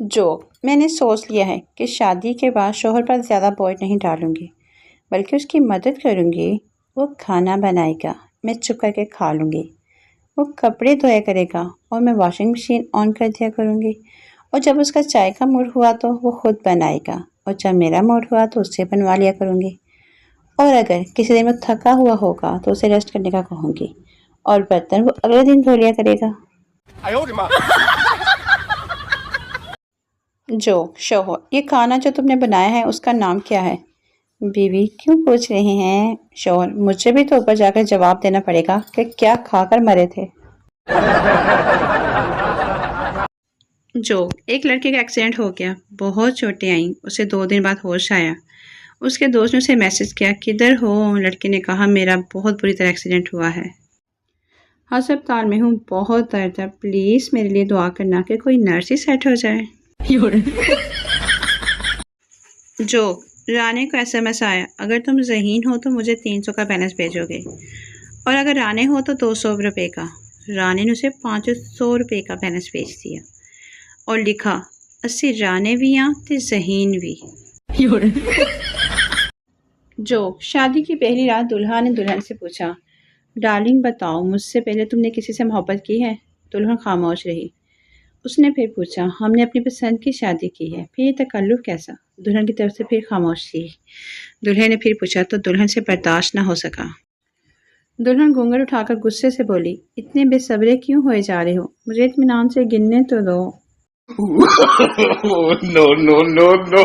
जो मैंने सोच लिया है कि शादी के बाद शोहर पर ज़्यादा बोझ नहीं डालूँगी, बल्कि उसकी मदद करूँगी। वो खाना बनाएगा, मैं चुप करके खा लूँगी। वो कपड़े धोया करेगा और मैं वॉशिंग मशीन ऑन कर दिया करूँगी। और जब उसका चाय का मूड हुआ तो वो खुद बनाएगा, और जब मेरा मूड हुआ तो उससे बनवा लिया करूँगी। और अगर किसी दिन वो थका हुआ होगा तो उसे रेस्ट करने का कहूँगी, और बर्तन वो अगले दिन धो लिया करेगा। जो शोहर, ये खाना जो तुमने बनाया है उसका नाम क्या है? बीवी, क्यों पूछ रहे हैं? शोहर, मुझे भी तो ऊपर जाकर जवाब देना पड़ेगा कि क्या खाकर मरे थे। जो एक लड़के का एक्सीडेंट हो गया, बहुत चोटें आईं, उसे 2 दिन बाद होश आया। उसके दोस्त ने उसे मैसेज किया, किधर हो? लड़के ने कहा, मेरा बहुत बुरी तरह एक्सीडेंट हुआ है, अस्पताल में हूँ, बहुत दर्द है, प्लीज़ मेरे लिए दुआ करना कि कोई नर्स ही सेट हो जाए। जो राने को एसएमएस आया, अगर तुम ज़हीन हो तो मुझे 300 का बैलेंस भेजोगे, और अगर राने हो तो 200 रुपये का। राने ने उसे 500 रुपये का बैलेंस भेज दिया और लिखा, 80 राने भी यहाँ ते ज़हीन भी। जो शादी की पहली रात दुल्हा ने दुल्हन से पूछा, डार्लिंग बताओ, मुझसे पहले तुमने किसी से मोहब्बत की है? दुल्हन खामोश रही। उसने फिर पूछा, हमने अपनी पसंद की शादी की है, फिर ये तकल्लुफ़ कैसा? दुल्हन की तरफ से फिर खामोशी। दुल्हे ने फिर पूछा तो दुल्हन से बर्दाश्त न हो सका। दुल्हन घूंघट उठाकर गुस्से से बोली, इतने बेसब्रे क्यों हुए जा रहे हो? मुझे इत्मीनान से गिनने तो दो। No, no, no, no.